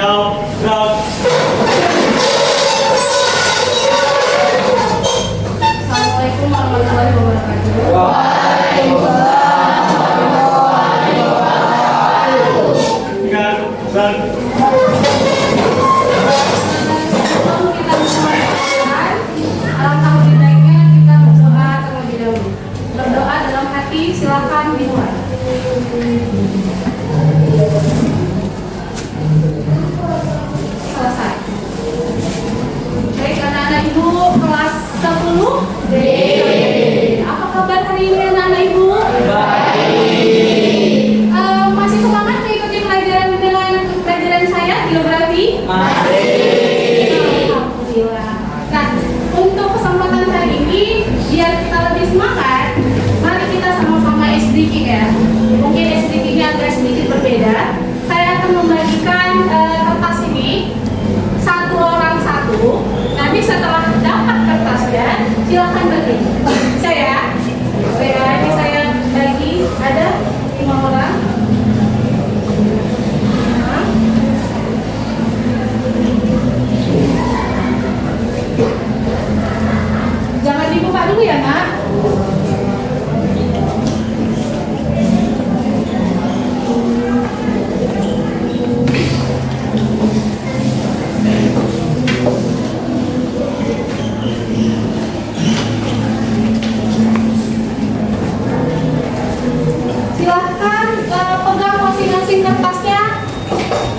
Siap, gerak. Assalamualaikum warahmatullahi wabarakatuh. Ingat, gerak. Sebelum kita mulai pelajaran, alangkah lebih baiknya kita berdoa terlebih dahulu. Berdoa dalam hati, silakan dimulai. Selesai. Baik, anak-anak ibu kelas 10 D. Apa kabar hari ini anak-anak ibu? Masih semangat mengikuti pelajaran saya geografi? Alhamdulillah. Nah, untuk kesempatan hari ini biar kita lebih semangat, mari kita sama-sama SDK ya. Mungkin SDK-nya agak sedikit berbeda. Saya akan membagikan kertas ini satu orang satu. Nanti setelah dapat kertasnya, silakan bagi. Saya ini saya bagi ada 5 orang. Jangan dibuka dulu ya, Nak. Silahkan pegang masing-masing kertasnya.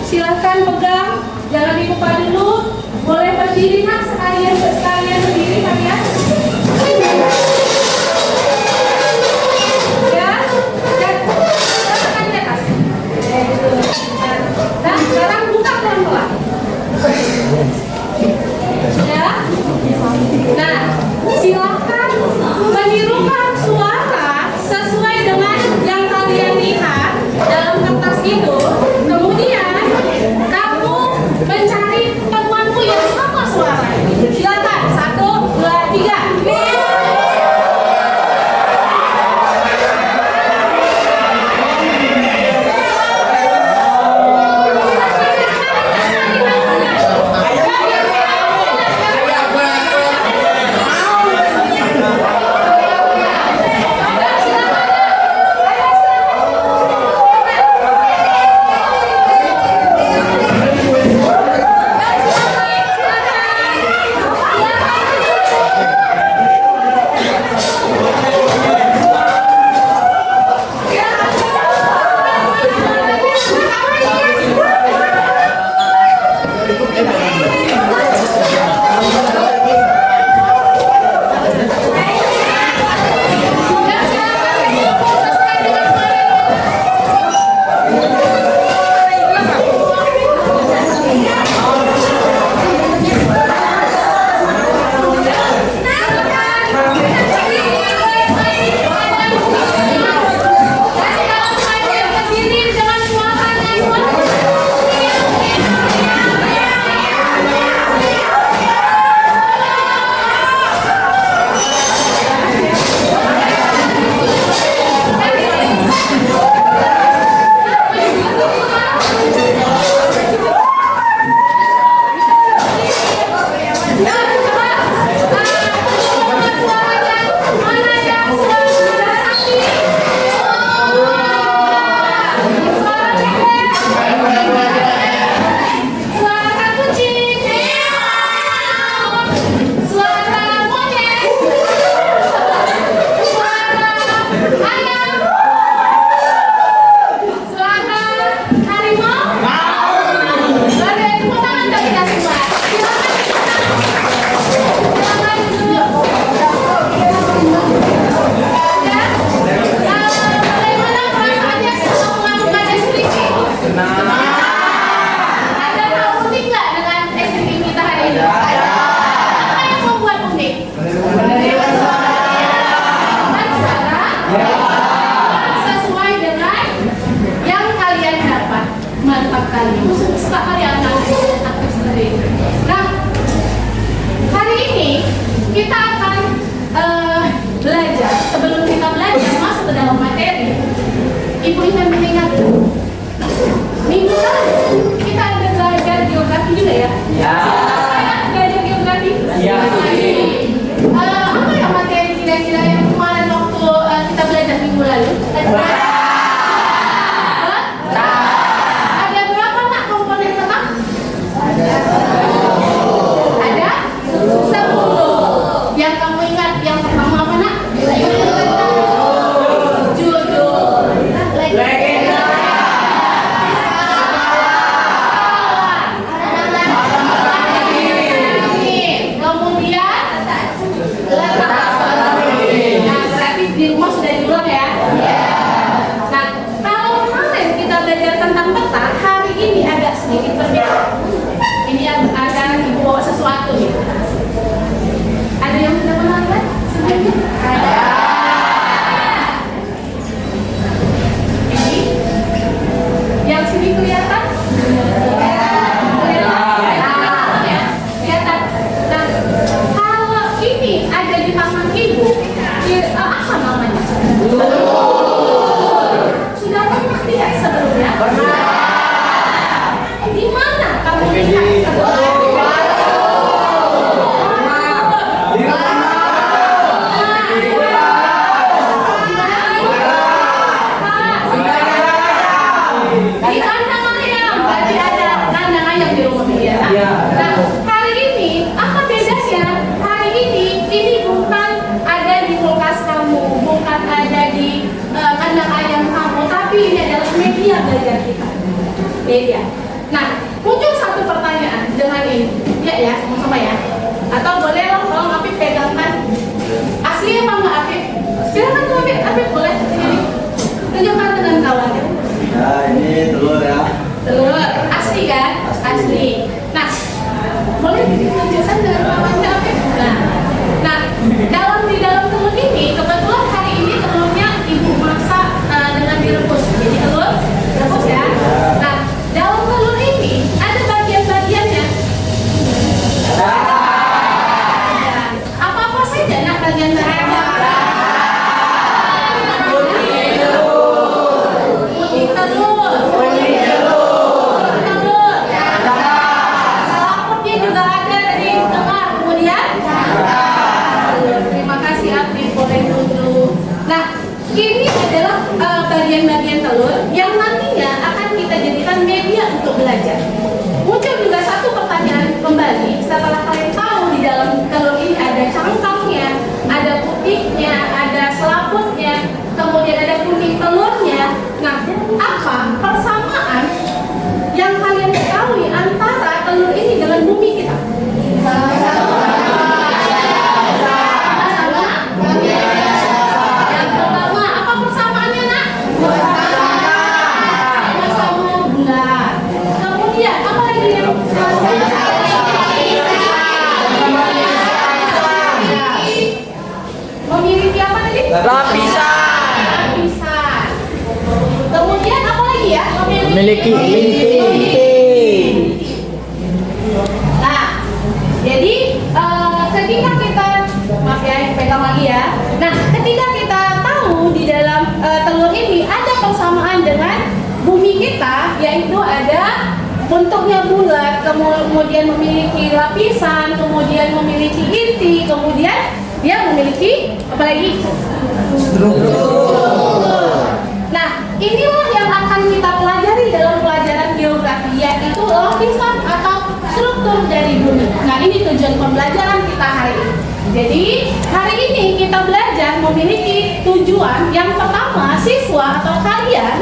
Silahkan pegang, jangan dibuka dulu. Boleh berdiri, Nak, sekalian berdiri kalian. Ya, dan letakkan di atas. Dan sekarang buka pelan-pelan. Ya. Nah, silakan menirukan suara sesuai dengan yang kalian lihat dalam kertas itu. Kemudian kamu mencari temanmu yang sama suara. Silakan 1, 2, 3. berbeda. Nah, muncul satu pertanyaan dengan ini. Ya, sama-sama ya. Atau boleh loh kalau Apip pegangkan. Asli apa enggak Apip? Silakan tuh Apip boleh sendiri. Tunjukkan dengan kawannya. Nah, ini telur ya. Telur asli kan? Asli. Nah, boleh ditunjukkan dengan kawannya Apip. Nah, di dalam telur ini kebetulan hari ini telurnya ibu masak dengan direbus. Jadi telur rebus ya. Nah, dalam telur ini ada bagian-bagiannya. Apa-apa saja nak bagian-bagiannya? Putih telur. Selaputnya juga ada dari tengah. Kemudian terima kasih Apip, boleh duduk. Nah, ini adalah bagian-bagian telur yang nantinya akan kita jadikan media untuk belajar. Muncul juga satu pertanyaan kembali setelah kalian tahu di dalam telur ini ada cangkangnya, ada putihnya, ada selaputnya, kemudian ada kuning telurnya. Nah, apa persamaan yang kalian ketahui antara telur ini dengan bumi kita? Yang pertama, apa persamaannya nak? Sama bulan. Kemudian apa lagi yang memiliki apa tadi? Lapisan. Kemudian apa lagi ya? Memiliki inti. Nah, jadi ketika kita, maaf ya, pegang lagi ya. Nah, ketika kita tahu di dalam telur ini ada persamaan dengan bumi kita, yaitu ada bentuknya bulat, kemudian memiliki lapisan, kemudian memiliki inti, kemudian dia memiliki apa lagi? Nah, inilah yang akan kita pelajari dalam pelajaran geografi, yaitu lapisan atau struktur dari bumi. Nah, ini tujuan pembelajaran kita hari ini. Jadi, hari ini kita belajar memiliki tujuan. Yang pertama, siswa atau kalian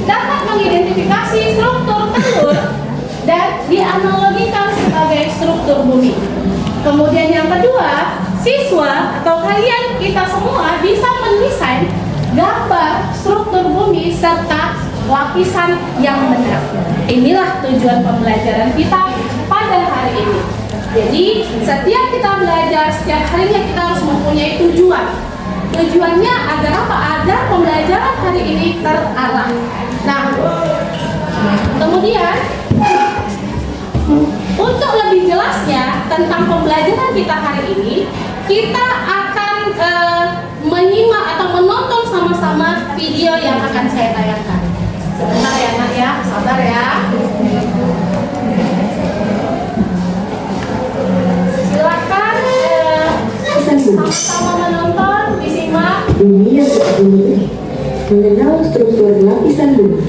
dapat mengidentifikasi struktur telur dan dianalogikan sebagai struktur bumi. Kemudian yang kedua, siswa atau kalian, kita semua bisa mendesain gambar struktur bumi serta lapisan yang benar. Inilah tujuan pembelajaran kita pada hari ini. Jadi setiap kita belajar, setiap harinya kita harus mempunyai tujuan. Tujuannya agar apa? Agar pembelajaran hari ini terarah. Nah, kemudian untuk lebih jelasnya tentang pembelajaran kita hari ini, kita akan menyimak atau menonton sama-sama video yang akan saya tayangkan. Sebentar ya nak ya, sabar ya. Silakan sama-sama menonton, disimak. Bumi yang kita huni, mengenal struktur lapisan bumi.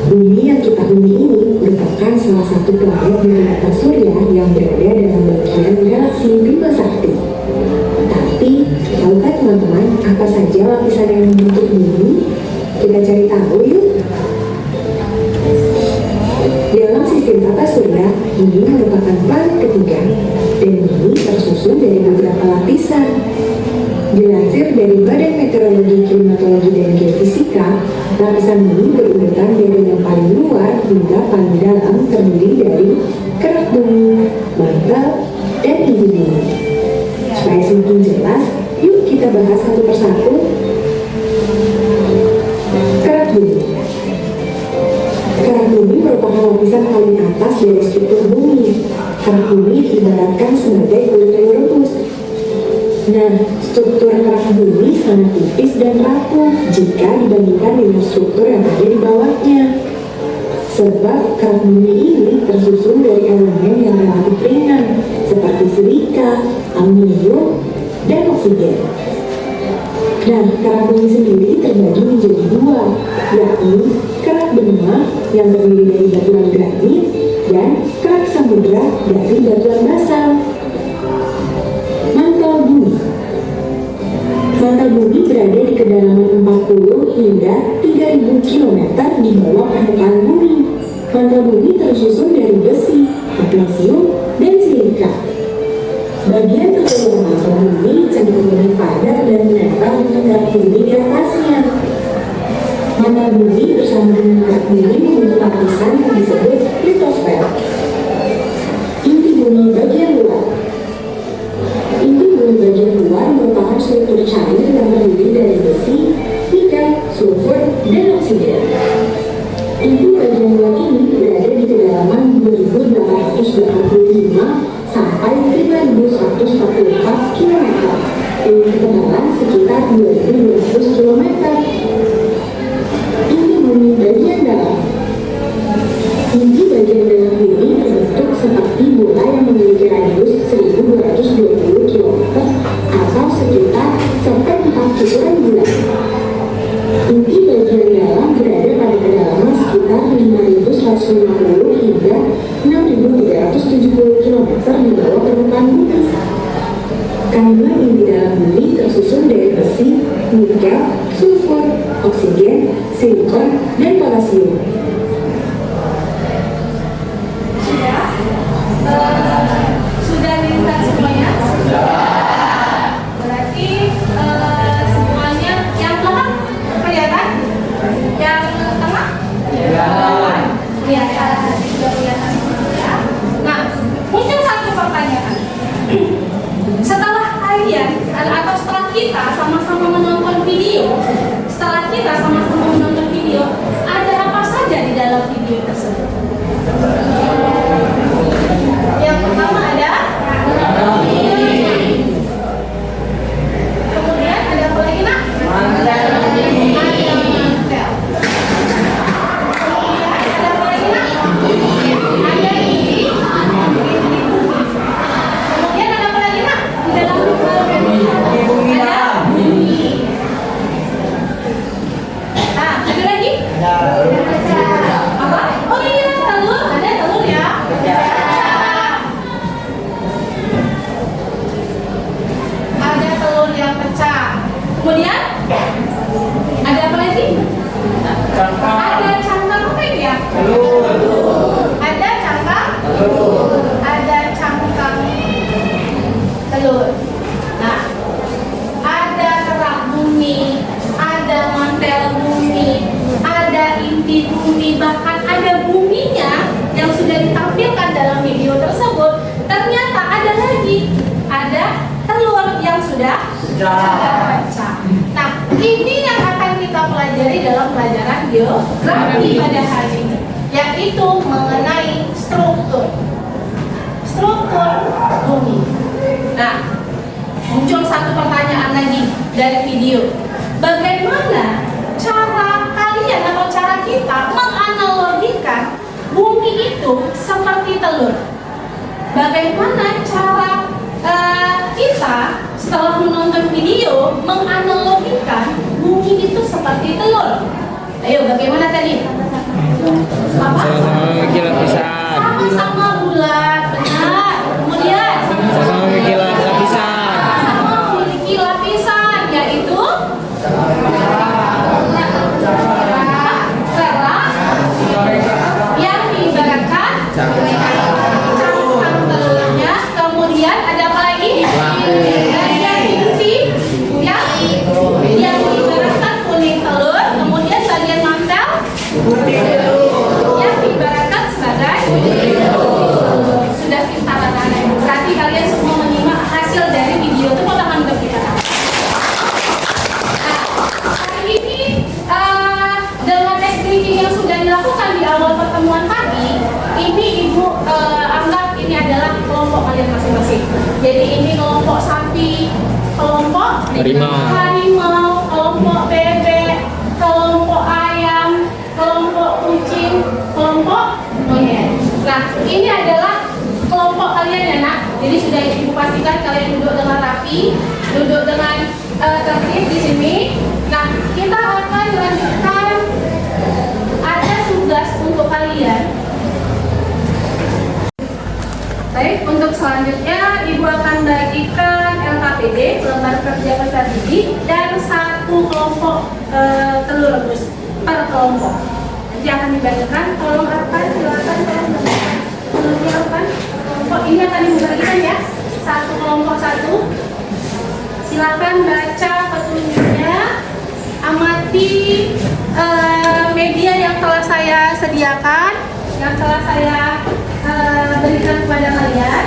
Bumi yang kita huni ini merupakan salah satu planet dari tata surya yang berada dalam bagian galaksi Bima Sakti. Tapi, tahukah teman-teman apa saja lapisan yang membentuk bumi? Kita cari tahu yuk. Dalam sistem tata surya, bumi merupakan planet ketiga, dan bumi tersusun dari beberapa lapisan. Dilansir dari Badan Meteorologi, Klimatologi, dan Geofisika, lapisan bumi berurutan dari yang paling luar hingga paling dalam, terdiri dari kerak bumi, mantel, dan inti bumi. Supaya semakin jelas, yuk kita bahas satu persatu. Kerak bumi. Kerak bumi merupakan lapisan paling atas dari struktur bumi. Kerak bumi diibaratkan sebagai kulit telur rebus. Nah, struktur kerak bumi sangat tipis dan rapuh jika dibandingkan dengan struktur yang ada di bawahnya. Sebab kerak bumi ini tersusun dari elemen yang relatif ringan, seperti silika, aluminium, dan oksigen. Nah, kerak bumi sendiri terbagi menjadi dua, yakni kerak benua yang terdiri dari batuan granit dan kerak samudra dari batuan basal. Mantel bumi. Mantel bumi berada di kedalaman 40 hingga 3000 km di bawah permukaan bumi. Mantel bumi tersusun dari besi, magnesium, dan silika. Bagian terluar mantel bumi cenderung lebih padat dan menempel dengan kerak bumi di atasnya. Mantel bumi bersama dengan kerak bumi membentuk lapisan yang disebut litosfer. Inti bumi bagian luar. Inti bumi bagian luar merupakan struktur cair yang terdiri dari besi, nikel, sulfur, dan oksigen. Inti bagian luar ini berada di kedalaman 2.885 sampai 3.144 km dengan ketebalan sekitar 2.200 km. Inti bumi bagian dalam. Inti bagian dalam bumi terbentuk seperti bola yang memiliki radius 1.220 km atau sekitar sampai 4 cukuran bulan. Inti bagian dalam berada pada kedalaman sekitar 5.150 hingga 6.370 km di bawah permukaan bumi. Karena inti dalam bumi tersusun dari besi, nikel, sulfur, oksigen, silikon, dan potasium. Sudah dilihat semuanya? Berarti semuanya yang belakang kelihatan? Yang tengah? Kelihatan. Sudah kelihatan semuanya. Nah, muncul satu pertanyaan. Setelah kalian atau setelah kita sama-sama menonton video, ada apa saja di dalam video tersebut? Yang pertama ada kemudian ada apa lagi nak? Ada mantel. Kemudian ada apa lagi nak? Ada inti. Kemudian ada apa lagi nak? Di dalam bumi ada bumi. Ada lagi? Apa? Oh iya, telur. Ada telur ya? Ada telur yang pecah. Kemudian ada apa lagi? Ada cangkang apa ini ya? Ada cangkang? Ada cangkang telur. Nah, ada kerak bumi, ada mantel bumi, ada inti bumi, bahkan ada buminya yang sudah ditampilkan dalam video tersebut. Ternyata ada lagi, ada telur yang sudah pecah. Nah, ini yang akan kita pelajari dalam pelajaran geografi pada hari ini, yaitu mengenai struktur bumi. Nah, muncul satu pertanyaan lagi dari video. Bagaimana cara kalian atau cara kita menganalogikan bumi itu seperti telur? Bagaimana cara kita setelah menonton video menganalogikan bumi itu seperti telur? Ayo, bagaimana tadi? Sama-sama memiliki lapisan. Sama-sama bulat, benar. Kemudian Sama-sama memiliki lapisan. sama memiliki lapisan, yaitu kerak yang diibaratkan cangkang telurnya. Kemudian ada apa lagi? Bagian inti yang diibaratkan kuning telur. Kemudian bagian mantel yang diibaratkan sebagai sudah pintar anak-anak. Berarti kalian semua menyimak hasil dari video itu. Tangan untuk kita. Hari ini dengan training yang sudah dilakukan di awal pertemuan tadi, ini ibu anggap ini adalah kelompok kalian masing-masing. Jadi ini kelompok sapi, kelompok harimau, kelompok bebek, kelompok ayam, kelompok kucing, kelompok monyet. Nah, ini adalah kelompok kalian ya nak. Jadi sudah ibu pastikan kalian duduk dengan rapi, duduk dengan tertib di sini. Nah, kita akan lanjutkan. Ada tugas untuk kalian. Baik, untuk selanjutnya ibu akan bagikan LKPD, lembar kerja peserta didik, dan satu kelompok telur rebus per kelompok. akan dibacakan. Tolong Arfan, silakan tolong bacakan. Tolong Arfan. Kelompok ini akan dibagikan ya. Satu kelompok satu. Silakan baca petunjuknya. Amati media yang telah saya sediakan, yang telah saya berikan kepada kalian.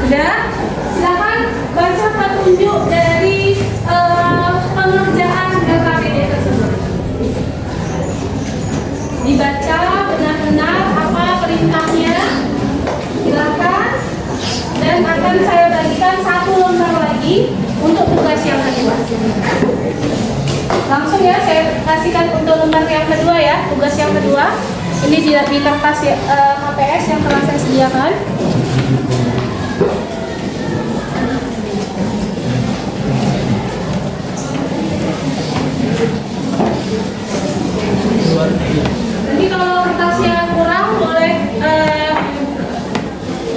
Udah, silakan baca petunjuk dari pengerjaan LKPD tersebut. Dibaca benar-benar apa perintahnya, silakan. Dan akan saya bagikan satu lembar lagi untuk tugas yang kedua. Langsung ya, saya kasihkan untuk lembar yang kedua ya, tugas yang kedua. Ini di kertas KPS yang telah saya sediakan. Nanti kalau kertasnya kurang boleh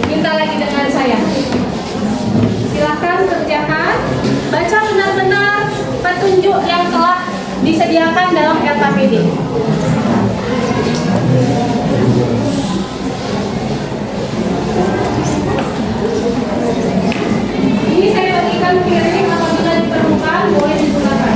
minta lagi dengan saya. Silahkan kerjakan, baca benar-benar petunjuk yang telah disediakan dalam LKPD. Ini saya bagikan piring, apabila diperlukan boleh digunakan.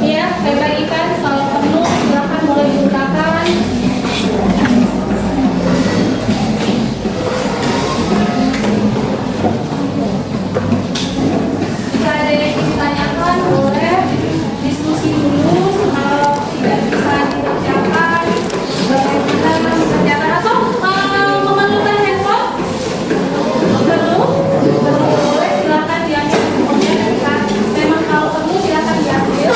Ya, saya bagikan, kalau perlu silakan boleh digunakan. Jika ada yang ditanyakan boleh diskusi dulu. Kalau tidak bisa dikerjakan, bagaimana mengerjakan atau memerlukan handphone? Perlu boleh silakan diambil handphonenya ketika memang kalau perlu silakan diambil.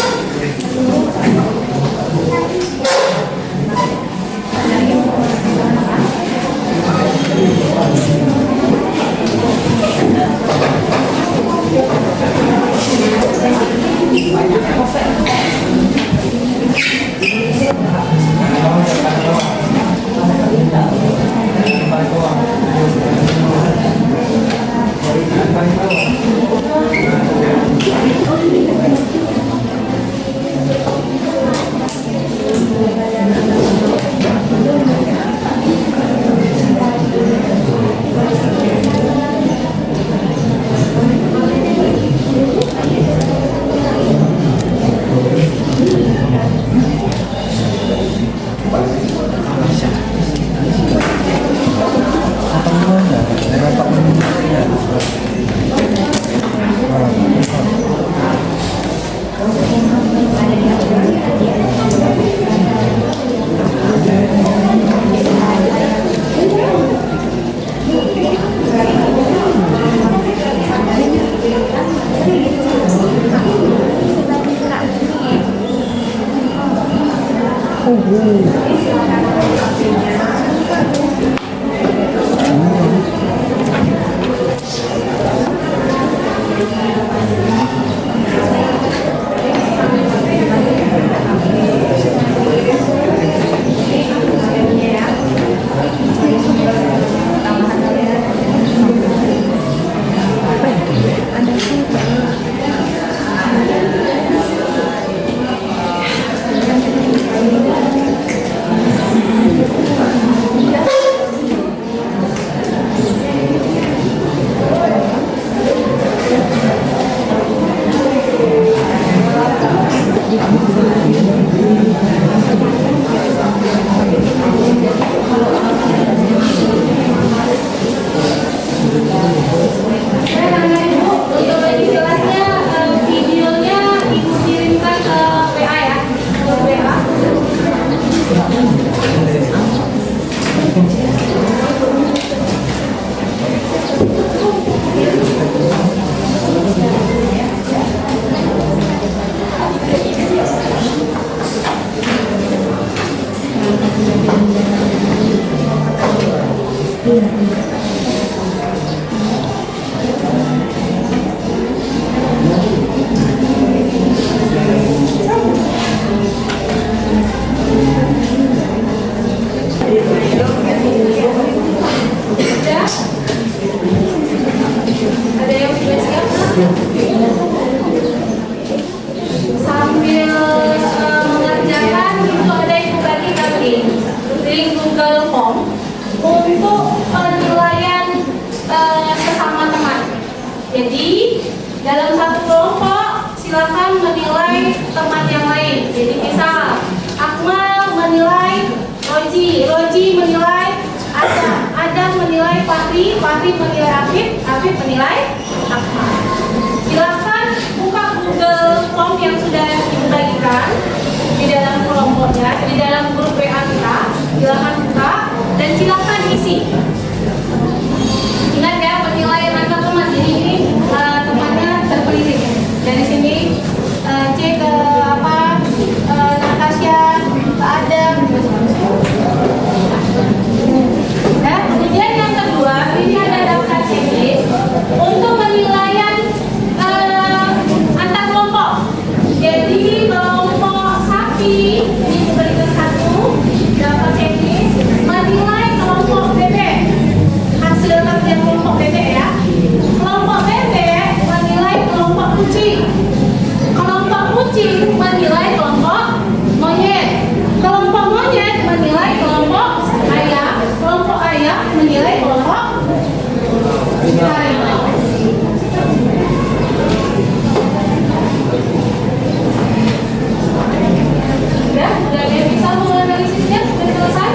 Roji menilai Adam. Adam menilai Fahri. Fahri menilai Afif. Afif menilai Ahmad. Silakan buka Google Form yang sudah dibagikan di dalam kelompoknya, di dalam grup WA kita. Silakan buka dan silakan isi. Ingat ya, penilaian antar teman. Jadi ini temannya terpilih. Dari sini cek ke Natasha, ke Adam. Nah, kemudian yang kedua, ini ada daftar checklist untuk penilaian antar kelompok. Jadi kelompok sapi ini diberikan satu daftar checklist menilai kelompok bebek. Hasil kerja kelompok bebek ya. Kelompok bebek menilai kelompok kucing. Kelompok kucing menilai kelompok monyet. Kelompok monyet menilai kelompok ayam. Kelompok ayam menilai kelompok harimau. Ya, sudah ada yang bisa menganalisisnya? Sudah selesai?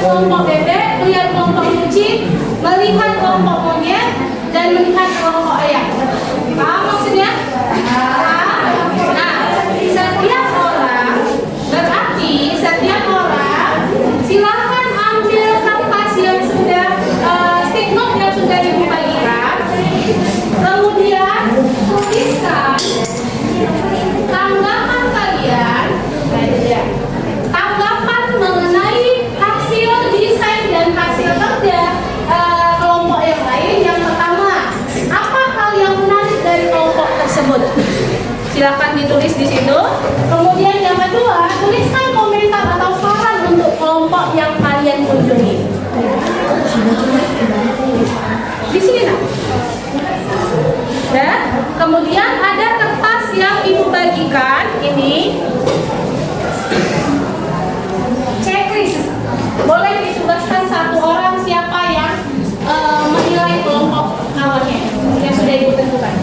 kelompok bebek, melihat kelompok kucing, melihat kelompok monyet, dan melihat kelompok ayam. Paham maksudnya? Nah, setiap orang, berarti setiap orang silakan ambil kertas yang sudah stick note yang sudah ibu bagikan, kemudian tuliskan tanggapan kalian, tanggapan mengenai hasil desain dan hasil kerja kelompok yang lain. Yang pertama, apa hal yang menarik dari kelompok tersebut? Silakan ditulis di situ. Kemudian yang kedua, tuliskan komentar atau saran untuk kelompok yang kalian kunjungi. Di sini nak. Dan kemudian ada kertas yang ibu bagikan ini. Checklist. Boleh ditugaskan satu orang siapa yang menilai kelompok awalnya yang sudah ibu tentukan.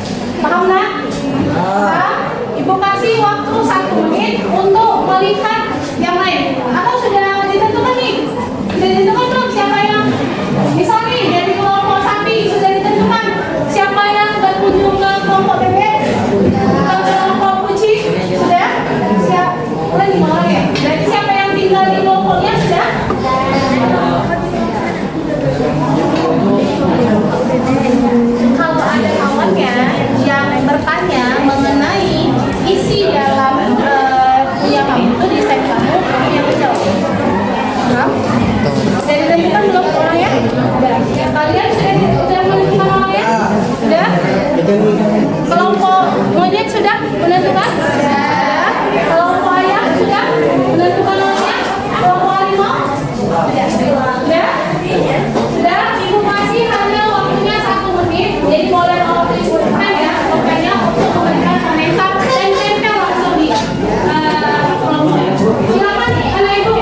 Paham nak? Paham? Ibu kasih waktu 1 menit untuk melihat yang lain. Atau sudah ditentukan nih? Sudah ditentukan belum siapa yang misalnya dari kelompok sapi sudah ditentukan siapa yang berkunjung ke kelompok bebek, ke kelompok kucing sudah? Siapa? Lagi mau ya? Jadi siapa yang tinggal di kelompoknya sudah? Kalau ada kawannya yang bertanya mengenai isi dalam kuliah kamu itu desain kamu yang menjawab. Paham? Sudah ditentukan belum orangnya? Sudah. Kalian sudah menentukan orangnya? Sudah? Kelompok monyet sudah menentukan? Sudah. Kelompok ayam sudah menentukan orangnya? Kelompok harimau? Sudah. Sudah? Sudah. Ibu masih hanya waktunya 1 menit. Jadi boleh kalau dituliskan ya, pokoknya untuk memberikan komentar dan tempel langsung di kelompoknya. Silakan anak ibu.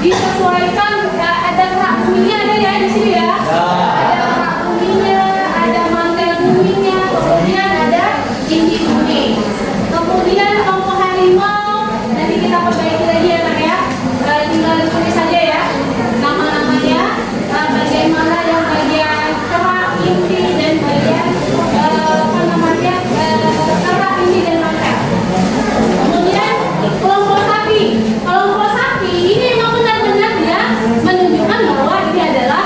disesuaikan ada rak buminya ada ya di sini ya. Ada rak buminya, ada mantel buminya, kemudian ada inti bumi. Kemudian kelompok harimau nanti kita perbaiki lagi ya Nak ya. Tinggal ditulis saja ya nama-namanya, bagaimana yang bagian kerak, inti dan bagian kerak, inti dan mantel. Kemudian kelompok sapi. Kelompok sapi ini memang benar-benar dia menunjukkan bahwa ini adalah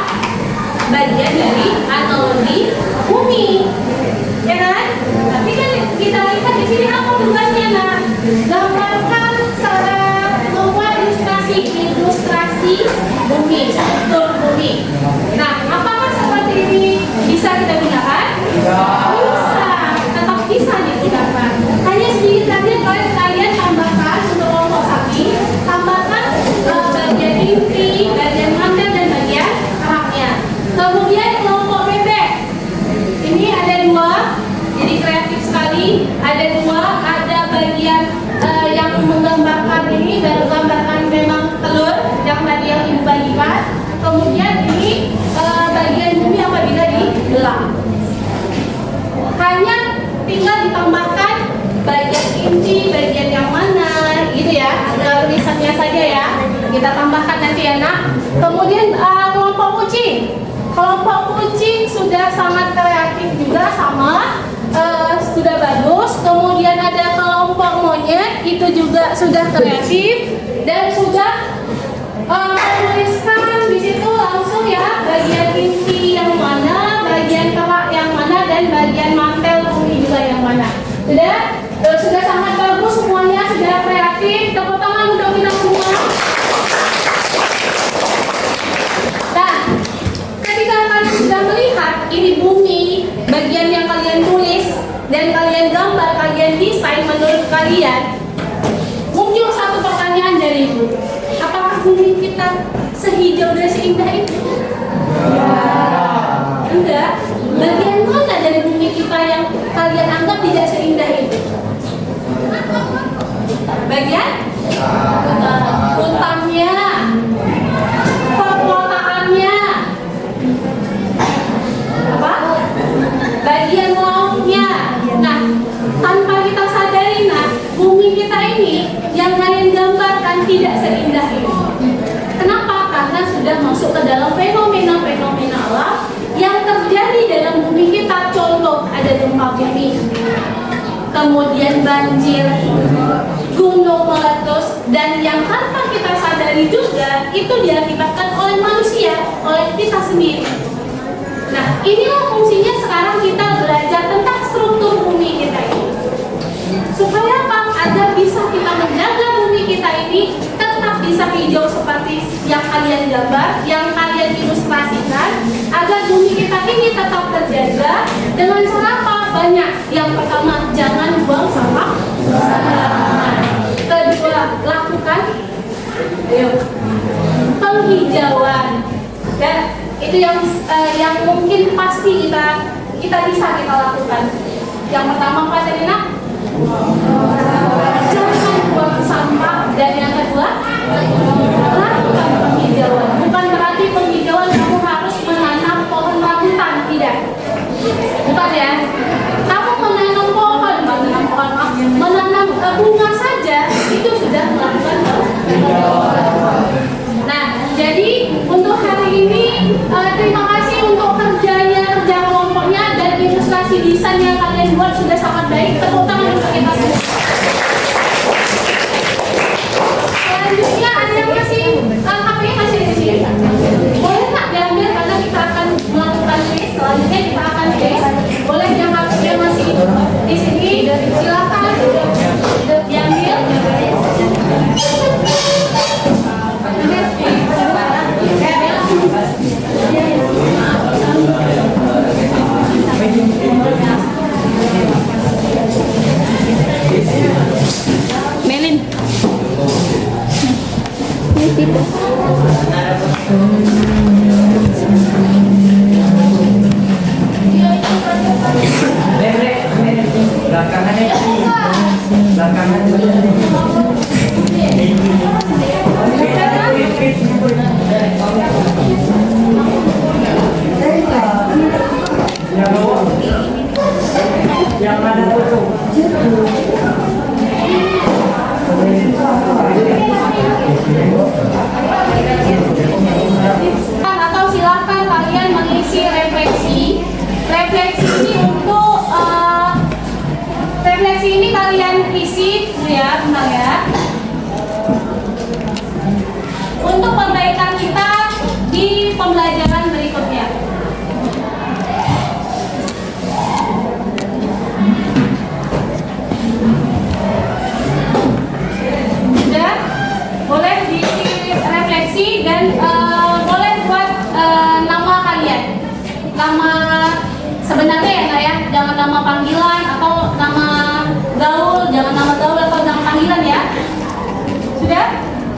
bagian dari analogi bumi, ya kan? Tapi kan kita lihat di sini apa tugasnya Nak? Gambarkan secara membuat ilustrasi bumi, struktur bumi. Nah, apakah seperti ini bisa kita gunakan? Bisa, tetap bisa digunakan. Hanya sedikit saja kalian tambahkan untuk kelompok sapi, tambahkan bagian inti, bagian mantel dan bagian keraknya. Kemudian kelompok bebek, ini ada dua, jadi kreatif sekali. Ada dua, ada bagian yang menggambarkan ini, menggambarkan memang telur yang tadi yang ibu bagikan. Kemudian ini bagian bumi apabila dibelah. Hanya tinggal ditambahkan bagian inti, bagian yang mana, gitu ya. Ada tulisannya saja ya. Kita tambahkan nanti ya Nak. Kemudian kelompok kucing. Kelompok kucing sudah sangat kreatif juga sama, sudah bagus. Kemudian ada kelompok monyet, itu juga sudah kreatif dan sudah menuliskan di situ langsung ya bagian inti yang mana, bagian kerak yang mana dan bagian mantel bumi juga yang mana. Sudah sangat bagus semuanya, sudah kreatif. Tepuk tangan untuk kita semua. Nah, ketika kalian sudah melihat ini bumi, bagian yang kalian tulis dan kalian gambar, kalian desain menurut kalian, muncul satu pertanyaan dari ibu. Apakah bumi kita sehijau dan seindah itu? Enggak. Bagian mana dari bumi kita yang kalian anggap tidak seindah itu? Bagian hutannya, perkotaannya, apa? Bagian lautnya, kemudian banjir, gunung meletus, dan yang tanpa kita sadari juga itu diakibatkan oleh manusia, oleh kita sendiri. Nah, inilah fungsinya sekarang kita belajar tentang struktur bumi kita ini. Supaya apa? Agar bisa kita menjaga bumi kita ini tetap bisa hijau seperti yang kalian gambar, yang kalian ilustrasikan, agar bumi kita ini tetap terjaga dengan cara apa? Banyak. Yang pertama, jangan buang sampah sembarangan. Kedua, lakukan penghijauan. Dan itu yang mungkin pasti kita bisa kita lakukan. Yang pertama apa tadi nak? Jangan buang sampah, dan yang kedua lakukan penghijauan. Bukan berarti penghijauan kamu harus menanam pohon rambutan, tidak. Bukan ya. Kamu menanam pohon, menanam bunga saja itu sudah melakukan penghijauan. Nah, jadi untuk hari ini terima kasih untuk kerja kelompoknya dan ilustrasi desain yang kalian buat sudah sangat baik. Tepuk tangan untuk kita semua. Selanjutnya ada yang masih HP-nya masih di sini. Boleh nggak diambil karena kita akan melakukan quiz. Selanjutnya kita akan quiz. Boleh yang HP-nya masih di sini, silakan diambil. Melin. Yang mana tuh? Atau silakan kalian mengisi refleksi. Refleksi ini untuk refleksi ini kalian isi ya, benar ya. Untuk perbaikan kita di pembelajaran berikutnya. Sudah? Boleh diisi refleksi dan boleh buat nama kalian. Nama sebenarnya ya Kak ya, jangan nama panggilan atau nama gaul, jangan nama gaul atau nama panggilan ya. Sudah?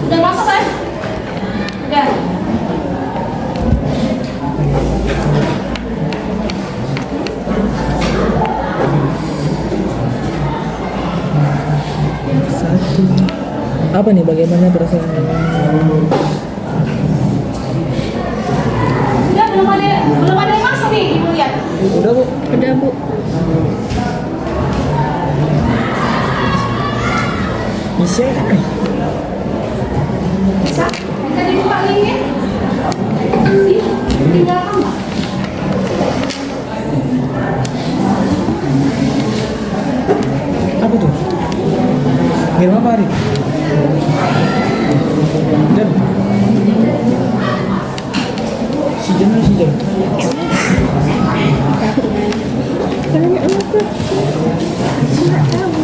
Sudah masuk kan? Sudah. Satu. Apa nih, bagaimana perasaan? Sudah, belum ada yang masuk nih, Ibu lihat. Udah bu. Udah bu. Bisa kan? Bisa? Bisa dibuka linknya? Tinggal tambah. Apa tuh? Biar apa hari? Dan si Jan. Tanya apa? Tidak tahu.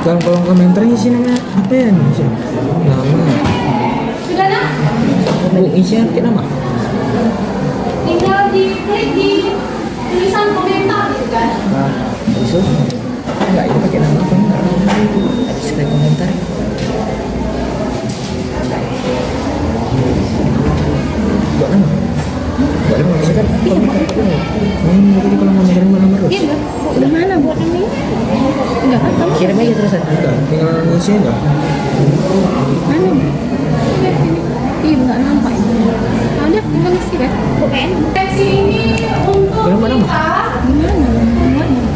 Dalam kolom komentar isi nama apa ya nih? Nama. Sudah nak? Bu, isi nama. Tinggal diklik di tulisan komentar gitu kan. Itu enggak, itu pakai nama apa enggak? Habis klik komentar. Buat nama. Buat nama bisa kan? Komentar. Nanti kalau mau ngirim nomor terus. Iya, udah mana buat ini? Enggak kan kamu? Kirim aja terusan. Enggak, tinggal ngisi aja. Mana? Iya, enggak nampak. Ada tinggal isi kan? Bukan. Seksi ini untuk Belum ada, Mak? kita Gimana? Gimana?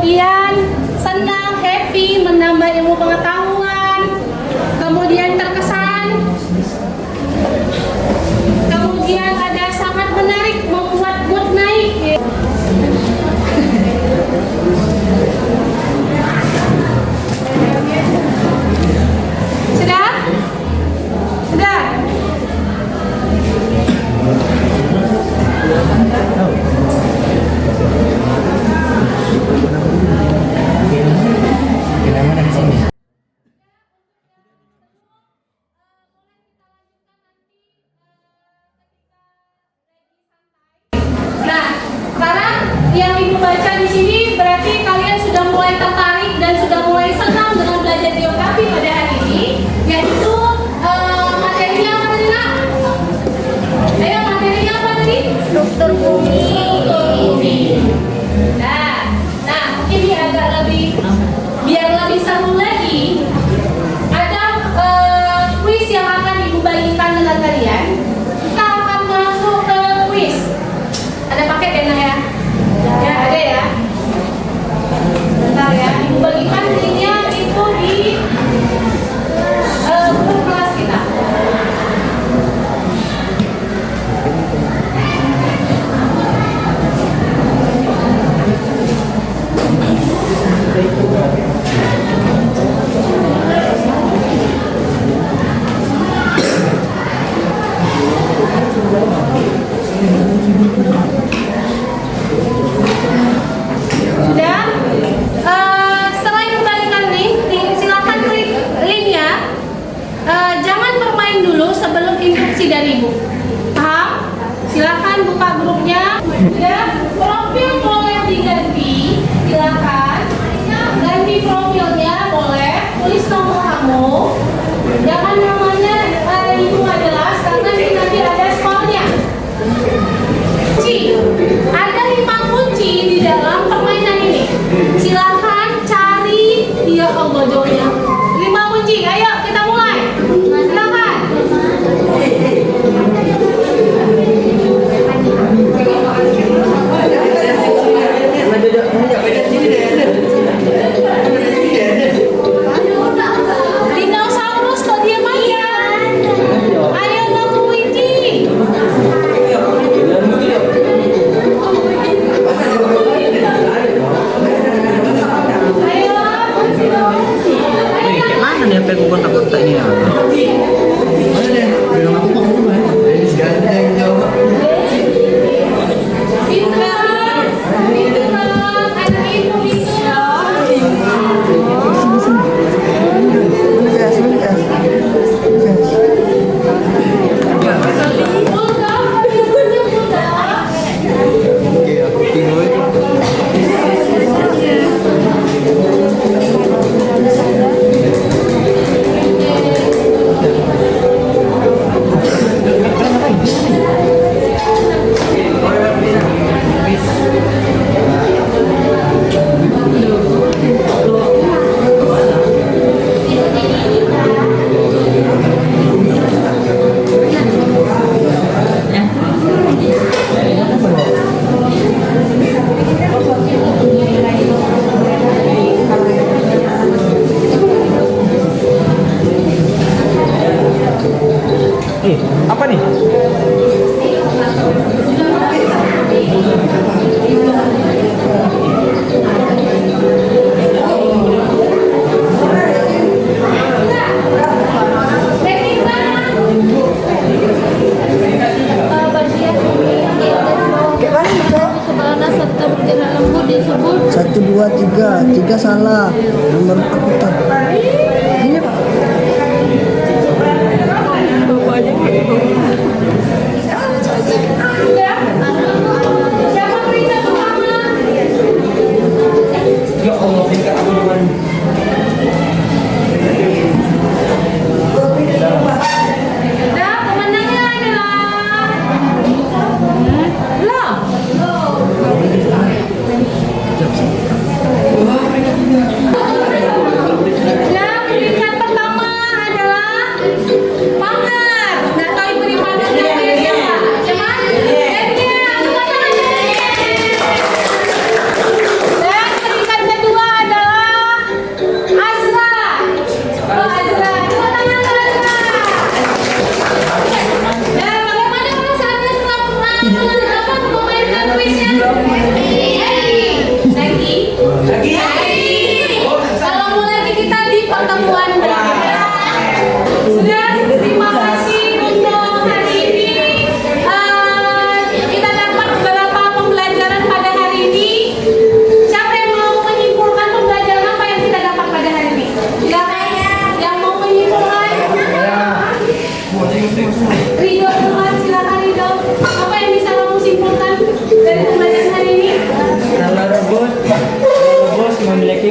kemudian senang, happy, menambah ilmu pengetahuan, kemudian terkesan, kemudian ada sangat menarik, membuat mood naik. Sudah? Sudah? Kenapa dari sini? Nah, sekarang yang Ibu baca di sini berarti kalian sudah mulai tertarik dan sudah mulai senang dengan belajar geografi pada hari ini, yaitu materinya apa tadi, Nak? Ayo, materinya apa tadi? Struktur bumi. Struktur bumi. Nah, mungkin biar lebih seru lagi, ada kuis yang akan Ibu bagikan dengan kalian. Kita akan masuk ke kuis. Ada paket ya, Nak ya? Ya, ada ya. Bentar ya, Ibu bagikan linknya itu di grup kelas kita. Sudah? Setelah Ibu bagikan link, silakan klik linknya. Jangan bermain dulu sebelum instruksi dari Ibu. Paham? Silakan buka grupnya. Sudah? Profil boleh diganti. Silakan. Ganti profilnya boleh. Tulis nomor kamu. Jangan namanya Ibu nggak jelas karena ini nanti ada skornya. Kunci. Ada 5 kunci di dalam permainan ini. Silakan cari. Ya Allah jauhnya. 5 kunci. Ayo kita mulai. Silakan. Dinosaurus kok diam aja. Ayo 6 kunci. Kayak mana nih apa yang kontak-kontak ini ya? Bilang aku mau ngomong. Apa nih? Disebut 1, 2, 3, 3 salah, nomor aku tak. Ini Pak. Siapa perintah pertama? Ya Allah, tingkat aku dengan Nah, pemenangnya adalah Lo. Nah, peringkat pertama adalah Pangar. Nggak tahu Ibu di mana siapa? Siapa?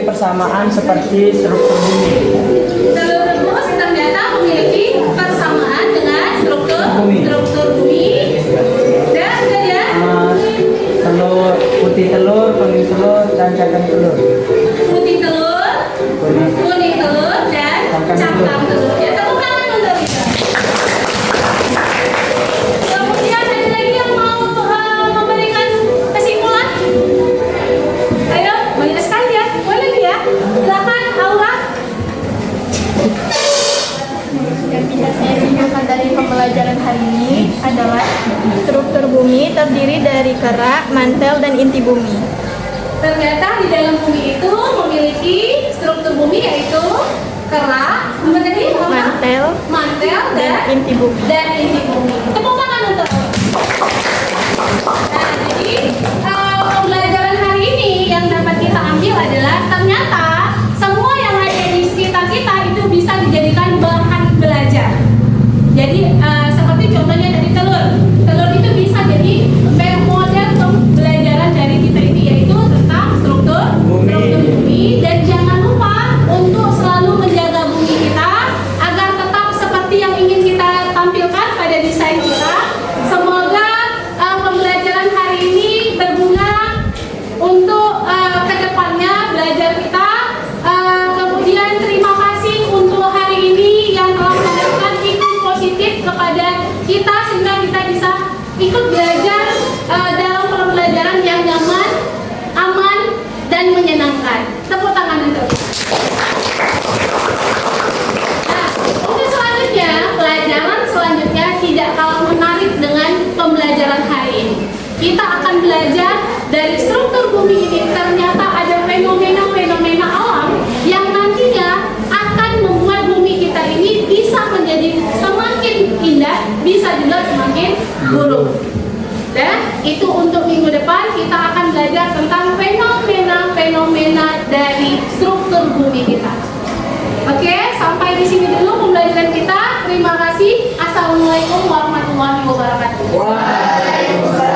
persamaan seperti struktur bumi. Telur rebus ternyata memiliki persamaan dengan struktur Bumi. bumi. Dan kemudian Telur putih telur, kuning telur, dan cangkang telur. putih telur, Kuning. kuning telur, dan cangkang telur. Ya, tepuk tangan untuk Rika. Kemudian ada lagi yang mau memberikan kesimpulan? Ayo, banyak sekali ya. Boleh ya? Silakan, Aura. Yang bisa saya simpulkan dari pembelajaran hari ini adalah struktur bumi terdiri dari kerak, mantel, dan inti bumi. Ternyata di dalam bumi itu memiliki struktur bumi yaitu kerak, apa tadi? Mantel, Dan inti bumi. bumi. Tepuk tangan untuk. Nah, jadi pembelajaran hari ini yang dapat kita ambil adalah ternyata semua yang ada di sekitar kita itu bisa dijadikan bahan belajar. Jadi seperti contohnya dari telur. Telur itu bisa jadi model pembelajaran dari kita ini yaitu tentang struktur bumi. Dan jangan lupa untuk selalu menjaga bumi kita agar tetap seperti yang ingin kita tampilkan pada desain kita. Semoga pembelajaran hari ini berguna untuk kedepannya belajar kita. Kemudian terima kasih untuk hari ini yang telah memberikan ikut positif kepada kita sehingga kita bisa ikut belajar dalam pembelajaran yang nyaman, aman, dan menyenangkan. Tepuk tangan untuk. Nah, untuk selanjutnya, pelajaran selanjutnya tidak kalah menarik dengan pembelajaran hari ini. Kita akan belajar dari struktur bumi ini. Ternyata ada fenomena-fenomena alam yang nantinya akan membuat bumi kita ini bisa menjadi semakin indah, bisa juga semakin buruk. Dan itu untuk minggu depan kita akan belajar tentang fenomena-fenomena dari struktur bumi kita. Oke, sampai di sini dulu pembelajaran kita. Terima kasih. Assalamualaikum warahmatullahi wabarakatuh. Waalaikumsalam.